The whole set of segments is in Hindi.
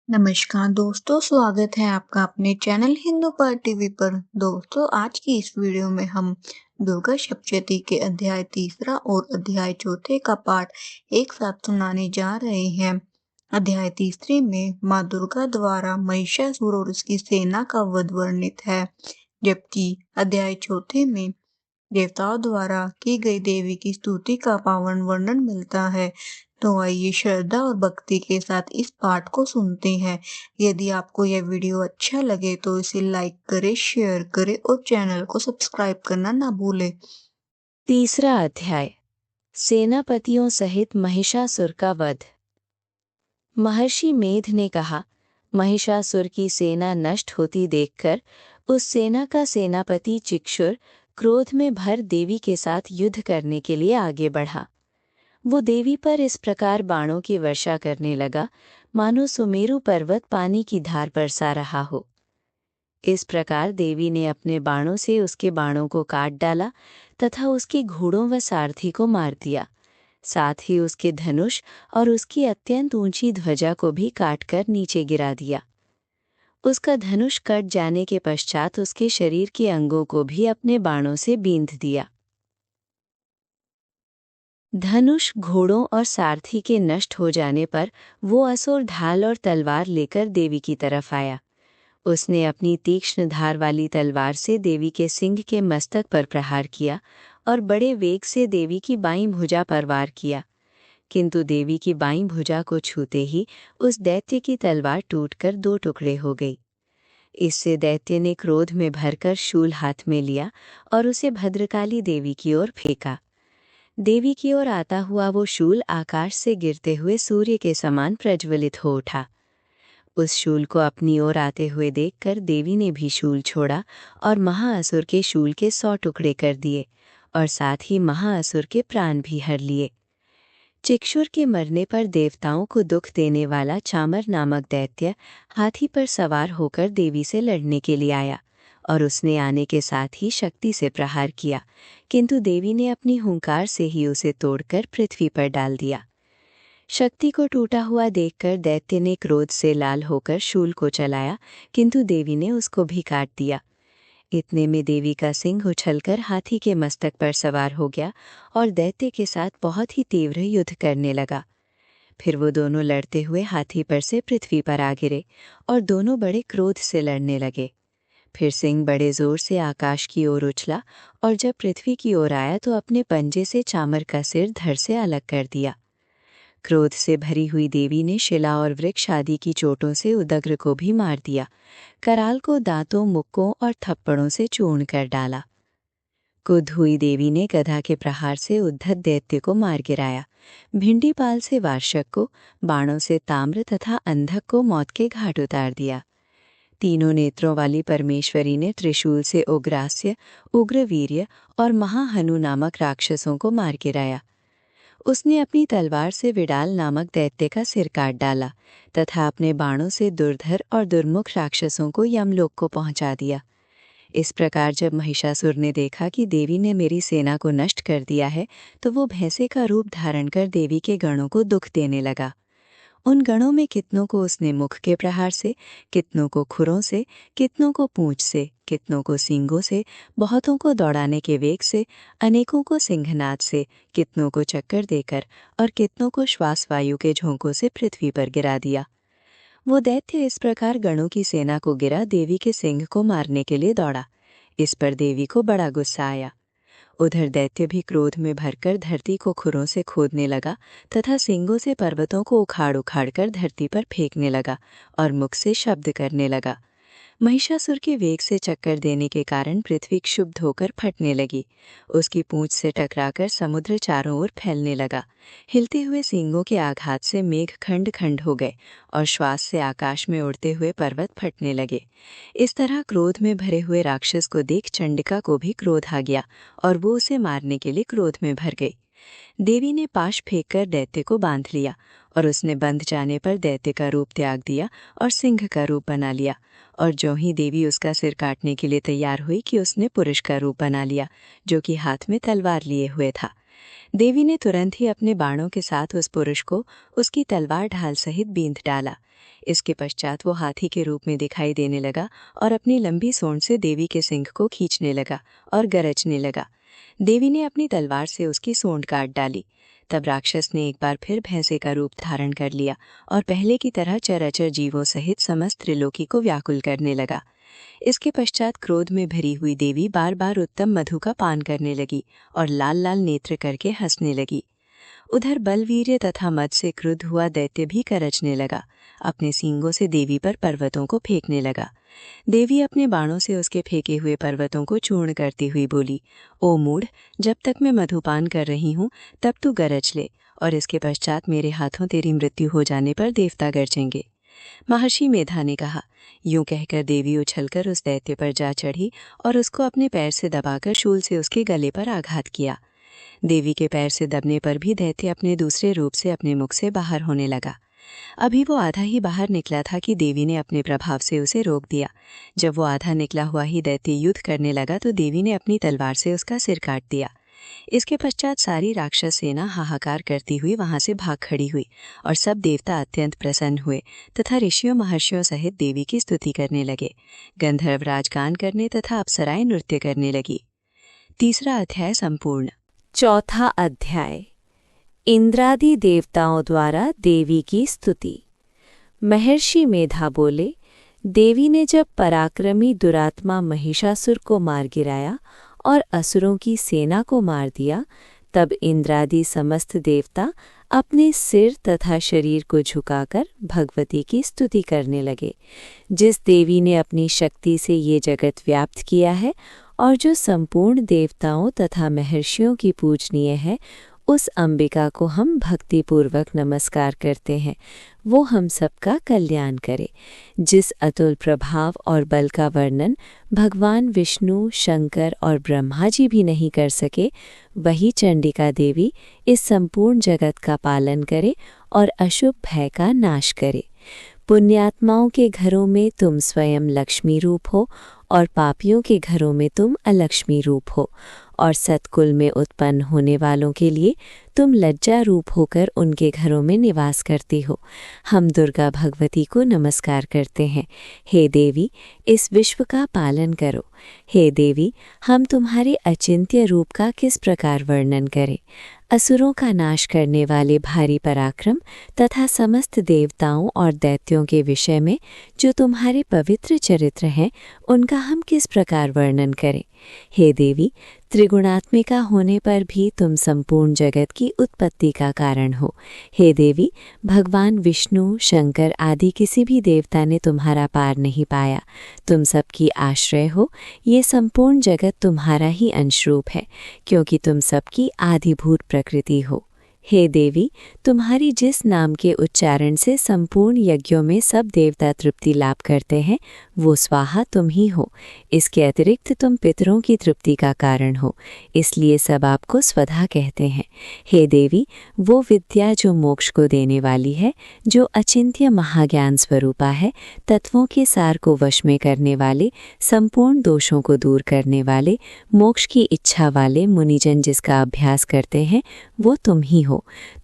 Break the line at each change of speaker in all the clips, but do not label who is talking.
नमस्कार दोस्तों, स्वागत है आपका अपने चैनल हिंदू पर टीवी पर। दोस्तों, आज की इस वीडियो में हम दुर्गा सप्तशती के अध्याय तीसरा और अध्याय चौथे का पाठ एक साथ सुनाने जा रहे हैं। अध्याय तीसरे में माँ दुर्गा द्वारा महिषासुर और उसकी सेना का वध वर्णित है, जबकि अध्याय चौथे में देवताओं द्वारा की गई देवी की स्तुति का पावन वर्णन मिलता है। तो आइए श्रद्धा और भक्ति के साथ इस पाठ को सुनते हैं। यदि आपको यह वीडियो अच्छा लगे तो इसे लाइक करें, शेयर करें और चैनल को सब्सक्राइब करना ना भूलें।
तीसरा अध्याय सेनापतियों सहित महिषासुर का वध। महर्षि मेध ने कहा, महिषासुर की सेना नष्ट होती देखकर उस सेना का सेनापति चिक्षुर क्रोध में भर देवी के साथ युद्ध करने के लिए आगे बढ़ा। वो देवी पर इस प्रकार बाणों की वर्षा करने लगा मानो सुमेरु पर्वत पानी की धार बरसा रहा हो। इस प्रकार देवी ने अपने बाणों से उसके बाणों को काट डाला तथा उसके घोड़ों व सारथी को मार दिया। साथ ही उसके धनुष और उसकी अत्यंत ऊंची ध्वजा को भी काटकर नीचे गिरा दिया। उसका धनुष कट जाने के पश्चात उसके शरीर के अंगों को भी अपने बाणों से बींध दिया। धनुष, घोड़ों और सारथी के नष्ट हो जाने पर वो असुर ढाल और तलवार लेकर देवी की तरफ आया। उसने अपनी तीक्ष्ण धार वाली तलवार से देवी के सिंह के मस्तक पर प्रहार किया और बड़े वेग से देवी की बाईं भुजा पर वार किया, किंतु देवी की बाईं भुजा को छूते ही उस दैत्य की तलवार टूटकर दो टुकड़े हो गई। इससे दैत्य ने क्रोध में भरकर शूल हाथ में लिया और उसे भद्रकाली देवी की ओर फेंका। देवी की ओर आता हुआ वो शूल आकाश से गिरते हुए सूर्य के समान प्रज्वलित हो उठा। उस शूल को अपनी ओर आते हुए देखकर देवी ने भी शूल छोड़ा और महाअसुर के शूल के 100 टुकड़े कर दिए और साथ ही महाअसुर के प्राण भी हर लिए। चिक्षुर के मरने पर देवताओं को दुख देने वाला चामर नामक दैत्य हाथी पर सवार होकर देवी से लड़ने के लिए आया और उसने आने के साथ ही शक्ति से प्रहार किया, किंतु देवी ने अपनी हुंकार से ही उसे तोड़कर पृथ्वी पर डाल दिया। शक्ति को टूटा हुआ देखकर दैत्य ने क्रोध से लाल होकर शूल को चलाया, किंतु देवी ने उसको भी काट दिया। इतने में देवी का सिंह उछलकर हाथी के मस्तक पर सवार हो गया और दैत्य के साथ बहुत ही तीव्र युद्ध करने लगा। फिर वो दोनों लड़ते हुए हाथी पर से पृथ्वी पर आ गिरे और दोनों बड़े क्रोध से लड़ने लगे। फिर सिंह बड़े जोर से आकाश की ओर उछला और जब पृथ्वी की ओर आया तो अपने पंजे से चामर का सिर धड़ से अलग कर दिया। क्रोध से भरी हुई देवी ने शिला और वृक्ष आदि की चोटों से उदग्र को भी मार दिया। कराल को दांतों, मुक्कों और थप्पड़ों से चूर्ण कर डाला। क्रुद्ध हुई देवी ने गदा के प्रहार से उद्धत दैत्य को मार गिराया। भिंडीपाल से वार्षक को, बाणों से ताम्र तथा अंधक को मौत के घाट उतार दिया। तीनों नेत्रों वाली परमेश्वरी ने त्रिशूल से उग्रास्य, उग्रवीर्य और महाहनु नामक राक्षसों को मार गिराया। उसने अपनी तलवार से विडाल नामक दैत्य का सिर काट डाला तथा अपने बाणों से दुर्धर और दुर्मुख राक्षसों को यमलोक को पहुंचा दिया। इस प्रकार जब महिषासुर ने देखा कि देवी ने मेरी सेना को नष्ट कर दिया है, तो वो भैंसे का रूप धारण कर देवी के गणों को दुख देने लगा। उन गणों में कितनों को उसने मुख के प्रहार से, कितनों को खुरों से, कितनों को पूंछ से, कितनों को सींगों से, बहुतों को दौड़ाने के वेग से, अनेकों को सिंहनाद से, कितनों को चक्कर देकर और कितनों को श्वास वायु के झोंकों से पृथ्वी पर गिरा दिया। वो दैत्य इस प्रकार गणों की सेना को गिरा देवी के सिंह को मारने के लिए दौड़ा। इस पर देवी को बड़ा गुस्सा आया। उधर दैत्य भी क्रोध में भरकर धरती को खुरों से खोदने लगा तथा सींगों से पर्वतों को उखाड़ उखाड़ कर धरती पर फेंकने लगा और मुख से शब्द करने लगा। महिषासुर के वेग से चक्कर देने के कारण पृथ्वी क्षुब्ध होकर फटने लगी। उसकी पूंछ से टकराकर समुद्र चारों ओर फैलने लगा। हिलते हुए सींगों के आघात से मेघ खंड खंड हो गए और श्वास से आकाश में उड़ते हुए पर्वत फटने लगे। इस तरह क्रोध में भरे हुए राक्षस को देख चंडिका को भी क्रोध आ गया और वो उसे मारने के लिए क्रोध में भर गई। देवी ने पाश फेंककर दैत्य को बांध लिया और उसने बंध जाने पर दैत्य का रूप त्याग दिया और सिंह का रूप बना लिया। और ज्यों ही देवी उसका सिर काटने के लिए तैयार हुई कि उसने पुरुष का रूप बना लिया, जो कि हाथ में तलवार लिए हुए था। देवी ने तुरंत ही अपने बाणों के साथ उस पुरुष को उसकी तलवार ढाल सहित बींध डाला। इसके पश्चात वो हाथी के रूप में दिखाई देने लगा और अपनी लंबी सूंड से देवी के सिंह को खींचने लगा और गरजने लगा। देवी ने अपनी तलवार से उसकी सूंड काट डाली। तब राक्षस ने एक बार फिर भैंसे का रूप धारण कर लिया और पहले की तरह चराचर जीवों सहित समस्त त्रिलोकी को व्याकुल करने लगा। इसके पश्चात क्रोध में भरी हुई देवी बार बार उत्तम मधु का पान करने लगी और लाल लाल नेत्र करके हंसने लगी। उधर बलवीर्य तथा मद से क्रुद्ध हुआ दैत्य भी गरजने लगा। अपने सींगों से देवी पर पर्वतों को फेंकने लगा। देवी अपने बाणों से उसके फेंके हुए पर्वतों को चूर्ण करती हुई बोली, ओ मूढ़, जब तक मैं मधुपान कर रही हूँ तब तू गरज ले, और इसके पश्चात मेरे हाथों तेरी मृत्यु हो जाने पर देवता गरजेंगे। महर्षि मेधा ने कहा। यूं कहकर देवी उछलकर उस दैत्य पर जा चढ़ी और उसको अपने पैर से दबाकर शूल से उसके गले पर आघात किया। देवी के पैर से दबने पर भी दैत्य अपने दूसरे रूप से अपने मुख से बाहर होने लगा। अभी वो आधा ही बाहर निकला था कि देवी ने अपने प्रभाव से उसे रोक दिया। जब वो आधा निकला हुआ ही दैत्य युद्ध करने लगा तो देवी ने अपनी तलवार से उसका सिर काट दिया। इसके पश्चात सारी राक्षस सेना हाहाकार करती हुई वहां से भाग खड़ी हुई और सब देवता अत्यंत प्रसन्न हुए तथा ऋषियों महर्षियों सहित देवी की स्तुति करने लगे। गंधर्वराज गान करने तथा अप्सराएं नृत्य करने लगी। तीसरा अध्याय संपूर्ण।
चौथा अध्याय, इंद्रादि देवताओं द्वारा देवी की स्तुति। महर्षि मेधा बोले, देवी ने जब पराक्रमी दुरात्मा महिषासुर को मार गिराया और असुरों की सेना को मार दिया, तब इंद्रादि समस्त देवता अपने सिर तथा शरीर को झुकाकर भगवती की स्तुति करने लगे। जिस देवी ने अपनी शक्ति से ये जगत व्याप्त किया है और जो संपूर्ण देवताओं तथा महर्षियों की पूजनीय है, उस अंबिका को हम भक्तिपूर्वक नमस्कार करते हैं। वो हम सबका कल्याण करे। जिस अतुल प्रभाव और बल का वर्णन भगवान विष्णु, शंकर और ब्रह्मा जी भी नहीं कर सके, वही चंडिका देवी इस संपूर्ण जगत का पालन करे और अशुभ भय का नाश करे। पुण्यात्माओं के घरों में तुम स्वयं लक्ष्मी रूप हो और पापियों के घरों में तुम अलक्ष्मी रूप हो, और सतकुल में उत्पन्न होने वालों के लिए तुम लज्जा रूप होकर उनके घरों में निवास करती हो। हम दुर्गा भगवती को नमस्कार करते हैं। हे देवी, इस विश्व का पालन करो। हे देवी, हम तुम्हारे अचिंत्य रूप का किस प्रकार वर्णन करें। असुरों का नाश करने वाले भारी पराक्रम तथा समस्त देवताओं और दैत्यों के विषय में जो तुम्हारे पवित्र चरित्र हैं, उनका हम किस प्रकार वर्णन करें। हे देवी, त्रिगुणात्मिका होने पर भी तुम संपूर्ण जगत की उत्पत्ति का कारण हो। हे देवी, भगवान विष्णु, शंकर आदि किसी भी देवता ने तुम्हारा पार नहीं पाया। तुम सबकी आश्रय हो। ये संपूर्ण जगत तुम्हारा ही अंशरूप है, क्योंकि तुम सबकी आदिभूत प्रकृति हो। हे देवी, तुम्हारी जिस नाम के उच्चारण से संपूर्ण यज्ञों में सब देवता तृप्ति लाभ करते हैं, वो स्वाहा तुम ही हो। इसके अतिरिक्त तुम पितरों की तृप्ति का कारण हो, इसलिए सब आपको स्वधा कहते हैं। हे देवी, वो विद्या जो मोक्ष को देने वाली है, जो अचिंत्य महाज्ञान स्वरूपा है, तत्वों के सार को वश में करने वाले, संपूर्ण दोषों को दूर करने वाले, मोक्ष की इच्छा वाले मुनिजन जिसका अभ्यास करते हैं, वो तुम ही हो।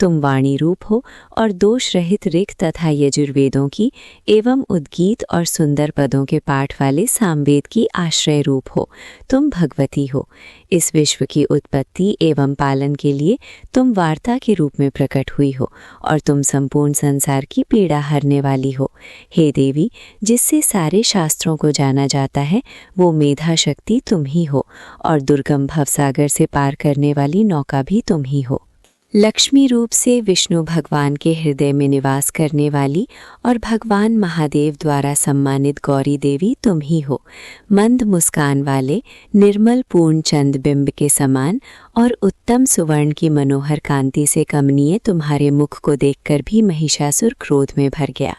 तुम वाणी रूप हो और दोष रहित ऋग तथा यजुर्वेदों की एवं उद्गीत और सुंदर पदों के पाठ वाले सामवेद की आश्रय रूप हो। तुम भगवती हो। इस विश्व की उत्पत्ति एवं पालन के लिए तुम वार्ता के रूप में प्रकट हुई हो और तुम संपूर्ण संसार की पीड़ा हरने वाली हो। हे देवी, जिससे सारे शास्त्रों को जाना जाता है, वो मेधा शक्ति तुम ही हो और दुर्गम भवसागर से पार करने वाली नौका भी तुम ही हो। लक्ष्मी रूप से विष्णु भगवान के हृदय में निवास करने वाली और भगवान महादेव द्वारा सम्मानित गौरी देवी तुम ही हो। मंद मुस्कान वाले, निर्मल पूर्ण चंद बिंब के समान और उत्तम सुवर्ण की मनोहर कांति से कमनीय तुम्हारे मुख को देखकर भी महिषासुर क्रोध में भर गया।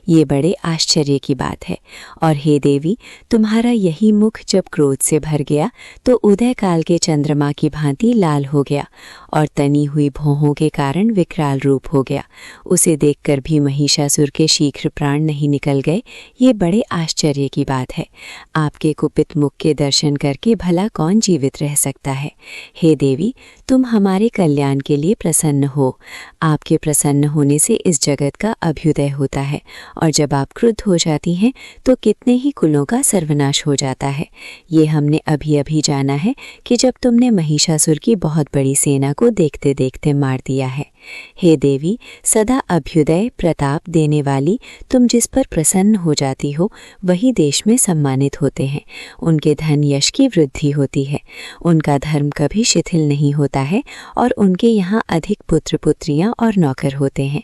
ये बड़े आश्चर्य की बात है। और हे देवी, तुम्हारा यही मुख जब क्रोध से भर गया तो उदय काल के चंद्रमा की भांति लाल हो गया और तनी हुई भौहों के कारण विकराल रूप हो गया। उसे देखकर भी महिषासुर के शीघ्र प्राण नहीं निकल गए। ये बड़े आश्चर्य की बात है। आपके कुपित मुख के दर्शन करके भला कौन जीवित रह सकता है। हे देवी, तुम हमारे कल्याण के लिए प्रसन्न हो। आपके प्रसन्न होने से इस जगत का अभ्युदय होता है, और जब आप क्रुद्ध हो जाती हैं तो कितने ही कुलों का सर्वनाश हो जाता है। ये हमने अभी अभी जाना है कि जब तुमने महिषासुर की बहुत बड़ी सेना को देखते देखते मार दिया है। हे देवी, सदा अभ्युदय प्रताप देने वाली, तुम जिस पर प्रसन्न हो जाती हो वही देश में सम्मानित होते हैं। उनके धन यश की वृद्धि होती है, उनका धर्म कभी शिथिल नहीं होता है, और उनके यहाँ अधिक पुत्र पुत्रियाँ और नौकर होते हैं।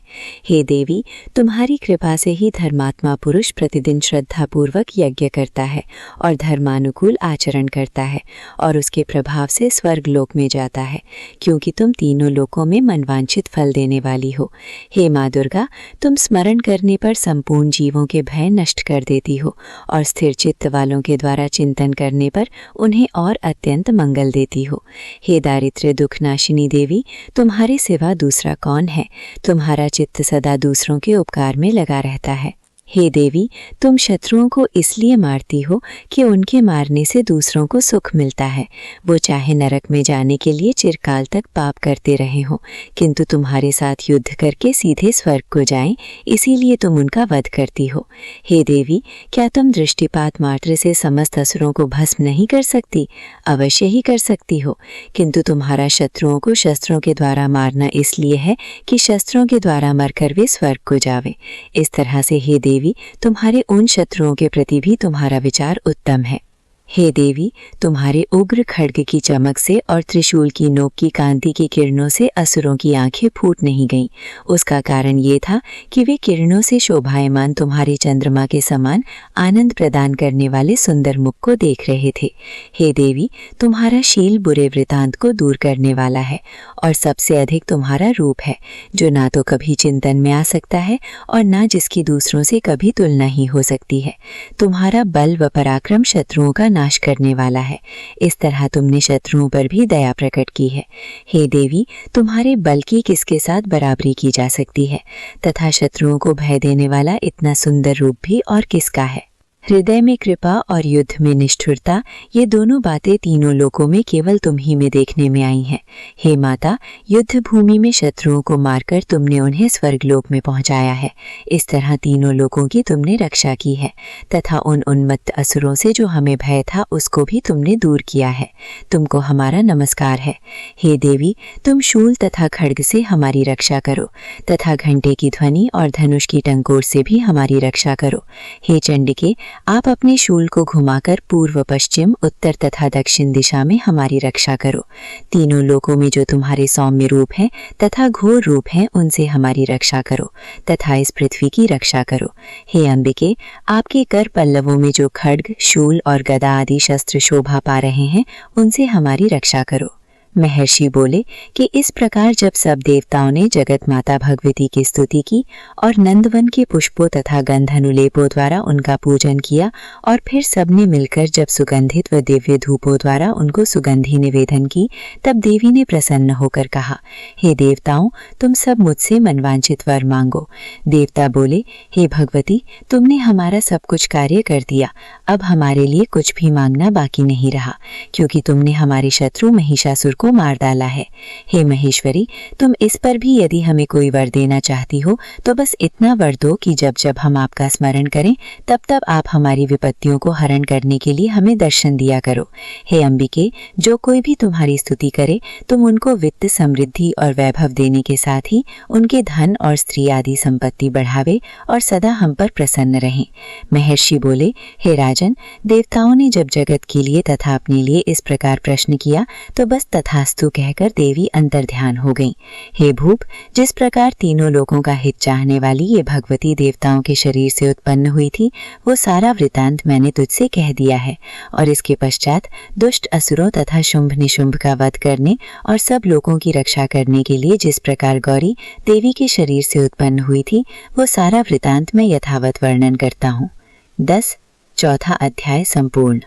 हे देवी, तुम्हारी कृपा से ही धर्मात्मा पुरुष प्रतिदिन श्रद्धापूर्वक यज्ञ करता है और धर्मानुकूल आचरण करता है, और उसके प्रभाव से स्वर्गलोक में जाता है, क्योंकि तुम तीनों लोकों में मनवांछित फल देने वाली हो। हे माँ दुर्गा, तुम स्मरण करने पर संपूर्ण जीवों के भय नष्ट कर देती हो, और स्थिर चित्त वालों के द्वारा चिंतन करने पर उन्हें और अत्यंत मंगल देती हो। हे दारिद्र्य दुखनाशिनी देवी, तुम्हारे सिवा दूसरा कौन है? तुम्हारा चित्त सदा दूसरों के उपकार में लगा रहता है। हे देवी, तुम शत्रुओं को इसलिए मारती हो कि उनके मारने से दूसरों को सुख मिलता है। वो चाहे नरक में जाने के लिए चिरकाल तक पाप करते रहे हों, किंतु तुम्हारे साथ युद्ध करके सीधे स्वर्ग को जाएं, इसीलिए तुम उनका वध करती हो। हे देवी, क्या तुम दृष्टिपात मात्र से समस्त असुरों को भस्म नहीं कर सकती? अवश्य ही कर सकती हो, किंतु तुम्हारा शत्रुओं को शस्त्रों के द्वारा मारना इसलिए है कि शस्त्रों के द्वारा मरकर वे स्वर्ग को जावे। इस तरह से हे देवी, तुम्हारे उन शत्रुओं के प्रति भी तुम्हारा विचार उत्तम है। हे देवी, तुम्हारे उग्र खड्ग की चमक से और त्रिशूल की नोक की कांति की किरणों से असुरों की आंखें फूट नहीं गईं। उसका कारण ये था कि वे किरणों से शोभायमान तुम्हारे चंद्रमा के समान आनंद प्रदान करने वाले सुंदर मुख को देख रहे थे। हे देवी, तुम्हारा शील बुरे वृतांत को दूर करने वाला है, और सबसे अधिक तुम्हारा रूप है, जो ना तो कभी चिंतन में आ सकता है और ना जिसकी दूसरों से कभी तुलना ही हो सकती है। तुम्हारा बल व पराक्रम शत्रुओं का नाश करने वाला है। इस तरह तुमने शत्रुओं पर भी दया प्रकट की है। हे देवी, तुम्हारे बल की किसके साथ बराबरी की जा सकती है, तथा शत्रुओं को भय देने वाला इतना सुंदर रूप भी और किसका है? हृदय में कृपा और युद्ध में निष्ठुरता, ये दोनों बातें तीनों लोकों में केवल तुम ही में देखने में आई हैं। हे माता, युद्ध भूमि में शत्रुओं को मारकर तुमने उन्हें स्वर्गलोक में पहुंचाया है। इस तरह तीनों लोकों की तुमने रक्षा की है, तथा उन उन्मत्त असुरों से जो हमें भय था उसको भी तुमने दूर किया है। तुमको हमारा नमस्कार है। हे देवी, तुम शूल तथा खड्ग से हमारी रक्षा करो, तथा घंटे की ध्वनि और धनुष की टंकोर से भी हमारी रक्षा करो। हे चंडिके, आप अपने शूल को घुमाकर पूर्व पश्चिम उत्तर तथा दक्षिण दिशा में हमारी रक्षा करो। तीनों लोकों में जो तुम्हारे सौम्य रूप हैं तथा घोर रूप हैं उनसे हमारी रक्षा करो, तथा इस पृथ्वी की रक्षा करो। हे अंबिके, आपके कर पल्लवों में जो खड्ग शूल और गदा आदि शस्त्र शोभा पा रहे हैं उनसे हमारी रक्षा करो। महर्षि बोले कि इस प्रकार जब सब देवताओं ने जगत माता भगवती की स्तुति की और नंदवन के पुष्पों तथा गंधनुलेपों द्वारा उनका पूजन किया, और फिर सबने मिलकर जब सुगंधित व दिव्य धूपों द्वारा उनको सुगंधि निवेदन की, तब देवी ने प्रसन्न होकर कहा, हे देवताओं, तुम सब मुझसे मनवांछित वर मांगो। देवता बोले, हे भगवती, तुमने हमारा सब कुछ कार्य कर दिया, अब हमारे लिए कुछ भी मांगना बाकी नहीं रहा, क्योंकि तुमने हमारे शत्रु महिषासुर को मार डाला है। हे महेश्वरी, तुम इस पर भी यदि हमें कोई वर देना चाहती हो तो बस इतना वर दो कि जब जब हम आपका स्मरण करें तब तब आप हमारी विपत्तियों को हरण करने के लिए हमें दर्शन दिया करो। हे अंबिके, जो कोई भी तुम्हारी स्तुति करे तुम उनको वित्त समृद्धि और वैभव देने के साथ ही उनके धन और स्त्री आदि संपत्ति बढ़ावे और सदा हम पर प्रसन्न रहें। महर्षि बोले, हे राजन, देवताओं ने जब जगत के लिए तथा अपने लिए इस प्रकार प्रश्न किया तो बस तथास्तु कहकर देवी अंतर्ध्यान हो गईं। हे भूप, जिस प्रकार तीनों लोगों का हित चाहने वाली ये भगवती देवताओं के शरीर से उत्पन्न हुई थी, वो सारा वृतांत मैंने तुझसे कह दिया है, और इसके पश्चात दुष्ट असुरों तथा शुंभ निशुंभ का वध करने और सब लोगों की रक्षा करने के लिए जिस प्रकार गौरी देवी के शरीर से उत्पन्न हुई थी, वो सारा वृतांत मैं यथावत वर्णन करता हूँ। 10 चौथा अध्याय संपूर्ण।